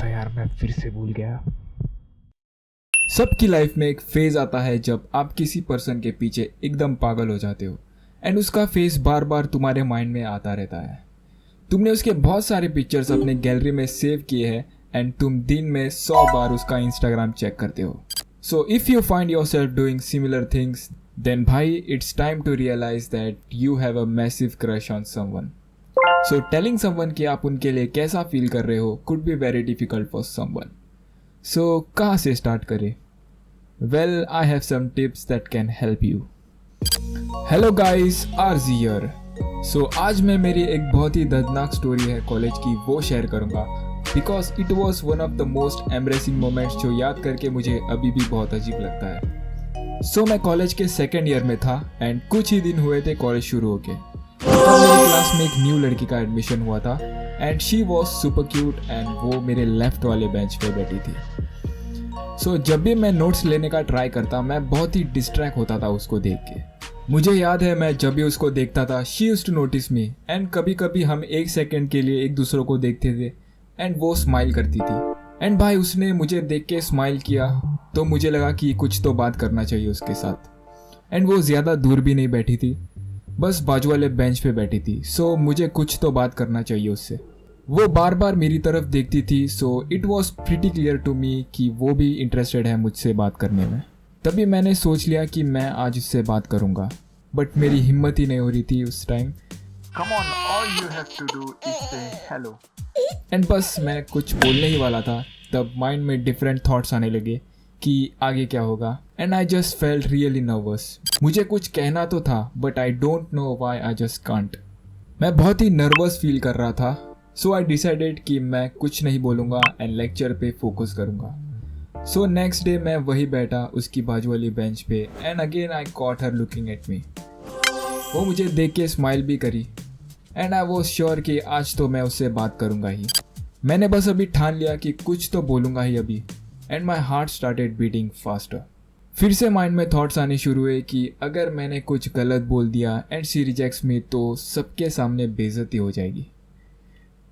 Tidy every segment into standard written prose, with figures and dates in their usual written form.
था यार, मैं फिर से भूल गया। सबकी लाइफ में एक फेज आता है जब आप किसी पर्सन के पीछे एकदम पागल हो जाते हो एंड उसका फेस बार बार तुम्हारे माइंड में आता रहता है। तुमने उसके बहुत सारे पिक्चर्स अपने गैलरी में सेव किए हैं एंड तुम दिन में 100 बार उसका इंस्टाग्राम चेक करते हो। So if you find yourself doing similar things then भाई it's time to realize that you have a massive crush on someone. So telling someone कि आप उनके लिए कैसा फील कर रहे हो could be very difficult for someone. So कहाँ से स्टार्ट करें? Well, I have some tips that can help you. Hello guys, RG here. So आज मैं मेरी एक बहुत ही दर्दनाक स्टोरी है कॉलेज की वो शेयर करूंगा because it was one of the most embarrassing moments जो याद करके मुझे अभी भी बहुत अजीब लगता है। सो मैं कॉलेज के सेकेंड ईयर में था एंड कुछ ही दिन हुए थे कॉलेज शुरू होके। तब मेरी क्लास में एक न्यू लड़की का एडमिशन हुआ था and she was super cute and वो मेरे लेफ्ट वाले बेंच पे बैठी थी। सो जब भी मैं नोट्स लेने का ट्राई करता मैं बहुत ही डिस्ट्रैक्ट होता था उसको देख के। मुझे याद है मैं जब भी उसको देखता था she used to notice me and कभी कभी हम एक सेकेंड के लिए एक दूसरों को देखते थे एंड वो स्माइल करती थी एंड भाई उसने मुझे देख के स्माइल किया तो मुझे लगा कि कुछ तो बात करना चाहिए उसके साथ। एंड वो ज़्यादा दूर भी नहीं बैठी थी, बस बाजू वाले बेंच पे बैठी थी। सो मुझे कुछ तो बात करना चाहिए उससे। वो बार बार मेरी तरफ देखती थी so it was pretty clear to me कि वो भी इंटरेस्टेड है मुझसे बात करने में। तभी मैंने सोच लिया कि मैं आज उससे बात करूंगा बट मेरी हिम्मत ही नहीं हो रही थी उस time. Come on, all you have to do is say hello. And बस मैं कुछ बोलने ही वाला था तब माइंड में डिफरेंट थॉट्स आने लगे कि आगे क्या होगा and I just felt really nervous. मुझे कुछ कहना तो था but I don't know why I just can't. मैं बहुत ही नर्वस फील कर रहा था सो आई डिसाइडेड कि मैं कुछ नहीं बोलूँगा एंड लेक्चर पे फोकस करूँगा। सो नेक्स्ट डे मैं वही बैठा उसकी बाजू वाली बेंच पे and again I caught her looking at me. वो मुझे देख के स्माइल भी करी एंड आई वॉज श्योर कि आज तो मैं उससे बात करूँगा ही। मैंने बस अभी ठान लिया कि कुछ तो बोलूँगा ही अभी and my heart started beating faster. फिर से माइंड में थॉट्स आने शुरू हुए कि अगर मैंने कुछ गलत बोल दिया एंड शी रिजेक्ट्स मी तो सबके सामने बेइज्जती हो जाएगी।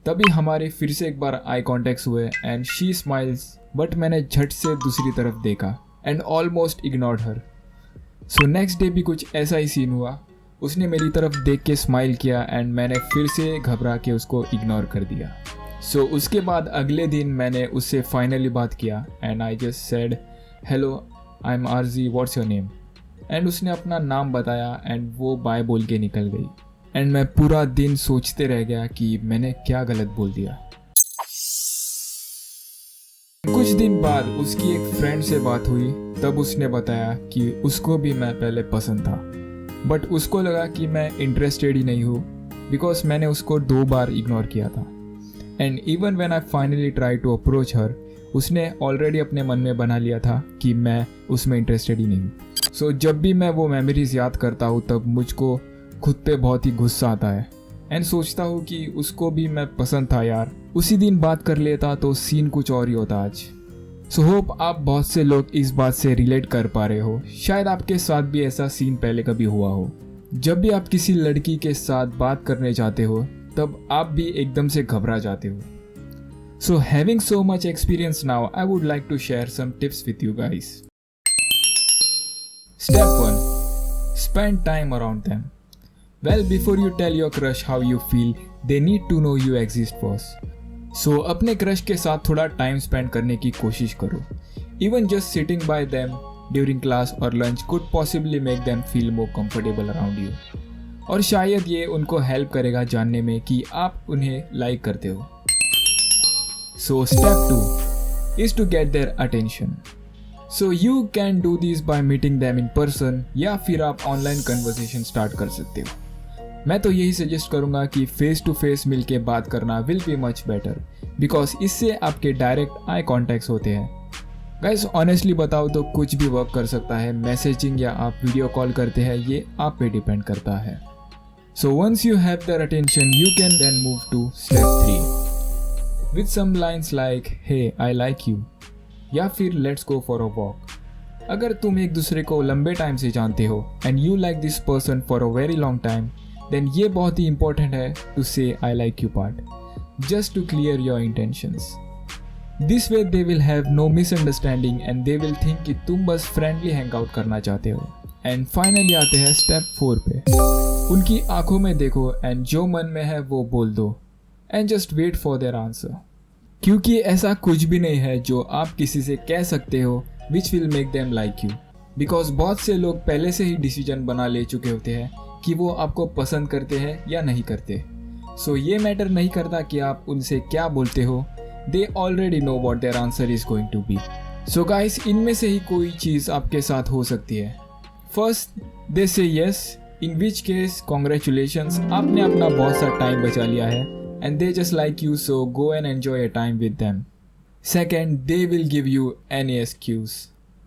तभी हमारे फिर से एक बार आई कॉन्टेक्ट हुए एंड शी स्माइल्स बट मैंने झट से दूसरी तरफ देखा and almost ignored her. So next day भी कुछ ऐसा ही सीन हुआ। उसने मेरी तरफ देख के स्माइल किया एंड मैंने फिर से घबरा के उसको इग्नोर कर दिया। सो उसके बाद अगले दिन मैंने उससे फाइनली बात किया and I just said hello, I am RG, what's your name? And उसने अपना नाम बताया एंड वो बाय बोल के निकल गई एंड मैं पूरा दिन सोचते रह गया कि मैंने क्या गलत बोल दिया। कुछ दिन बाद उसकी एक फ्रेंड से बात हुई तब उसने बताया कि उसको भी मैं पहले पसंद था बट उसको लगा कि मैं इंटरेस्टेड ही नहीं हूँ बिकॉज मैंने उसको 2 बार इग्नोर किया था। And even when I finally try to approach her उसने ऑलरेडी अपने मन में बना लिया था कि मैं उसमें इंटरेस्टेड ही नहीं हूँ। सो जब भी मैं वो मेमोरीज याद करता हूँ तब मुझको खुद पे बहुत ही गुस्सा आता है एंड सोचता हूँ कि उसको भी मैं पसंद था यार, उसी दिन बात कर लेता तो सीन कुछ और ही होता आज। सो होप आप बहुत से लोग इस बात से रिलेट कर पा रहे हो। शायद आपके साथ भी ऐसा सीन पहले कभी हुआ हो। जब भी आप किसी लड़की के साथ बात करने जाते हो तब आप भी एकदम से घबरा जाते हो। So having so much experience now I would like to share some tips with you guys. Step 1, spend time around them. Well, before you tell your crush how you feel, they need to know you exist first. So अपने crush के साथ थोड़ा time spend करने की कोशिश करो। Even just sitting by them during class or lunch could possibly make them feel more comfortable around you. और शायद ये उनको हेल्प करेगा जानने में कि आप उन्हें लाइक करते हो। So step 2 is to get their attention. So you can do this by meeting them in person या फिर आप ऑनलाइन कन्वर्सेशन स्टार्ट कर सकते हो। मैं तो यही सजेस्ट करूंगा कि फेस टू फेस मिलके बात करना will be much better because इससे आपके डायरेक्ट आई कॉन्टैक्ट्स होते हैं। गाइस ऑनेस्टली बताओ तो कुछ भी वर्क कर सकता है, मैसेजिंग या आप वीडियो कॉल करते हैं ये आप पे डिपेंड करता है। So once you have their attention you can then move to step 3 with some lines like hey I like you या फिर let's go for a walk. अगर तुम एक दूसरे को लंबे टाइम से जानते हो and you like this person for a very long time then ये बहुत ही इंपॉर्टेंट है to say I like you part just to clear your intentions. This way they will have no misunderstanding and they will think कि तुम बस friendly hang out करना चाहते हो। एंड फाइनली आते हैं स्टेप 4 पे। उनकी आंखों में देखो एंड जो मन में है वो बोल दो and just wait for their answer. क्योंकि ऐसा कुछ भी नहीं है जो आप किसी से कह सकते हो which will make them like you, because बहुत से लोग पहले से ही डिसीजन बना ले चुके होते हैं कि वो आपको पसंद करते हैं या नहीं करते। सो ये मैटर नहीं करता कि आप उनसे क्या बोलते हो, they already know what their answer is going to be. So guys, इनमें से ही कोई चीज़ आपके साथ हो सकती है। फर्स्ट, दे से yes, in which case congratulations, आपने अपना बहुत सा टाइम बचा लिया है and they just like you, so go and enjoy a time with them. Second, they will give you any excuse,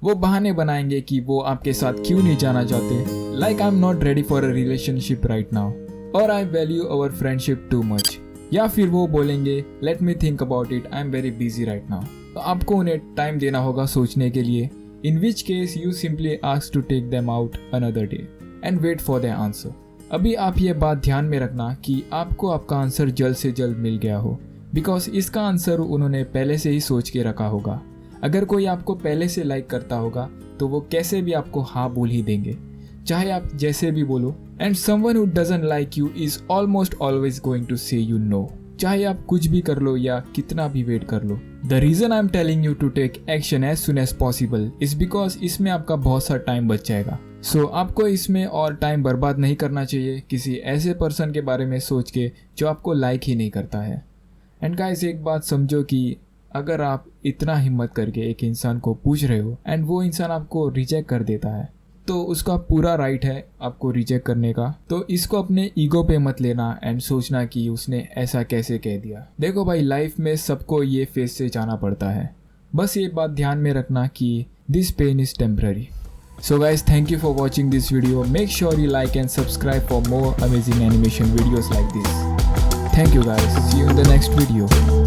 वो बहाने बनाएंगे कि वो आपके साथ क्यों नहीं जाना चाहते, like I am not ready for a relationship right now, और I value our friendship too much, या फिर वो बोलेंगे let me think about it, I am very busy right now. तो आपको उन्हें टाइम देना होगा सोचने के लिए, in which case you simply ask to take them out another day and wait for their answer. अभी आप ये बात ध्यान में रखना कि आपको आपका आंसर जल्द से जल्द मिल गया हो, बिकॉज इसका आंसर उन्होंने पहले से ही सोच के रखा होगा। अगर कोई आपको पहले से लाइक करता होगा तो वो कैसे भी आपको हाँ बोल ही देंगे, चाहे आप जैसे भी बोलो। And someone who doesn't like you is almost always going to say you know, चाहे आप कुछ भी कर लो या कितना भी वेट कर लो। The reason I am telling you to take action as soon as possible is because इसमें आपका बहुत सा टाइम बच जाएगा। सो आपको इसमें और टाइम बर्बाद नहीं करना चाहिए किसी ऐसे पर्सन के बारे में सोच के जो आपको लाइक ही नहीं करता है। एंड गाइस, एक बात समझो कि अगर आप इतना हिम्मत करके एक इंसान को पूछ रहे हो एंड वो इंसान आपको रिजेक्ट कर देता है, तो उसका पूरा राइट है आपको रिजेक्ट करने का। तो इसको अपने ईगो पे मत लेना एंड सोचना कि उसने ऐसा कैसे कह दिया। देखो भाई, लाइफ में सबको ये फेज से जाना पड़ता है, बस ये बात ध्यान में रखना कि this pain is temporary. So guys, thank you for watching this video. Make sure you like and subscribe for more amazing animation videos like this. Thank you guys. See you in the next video.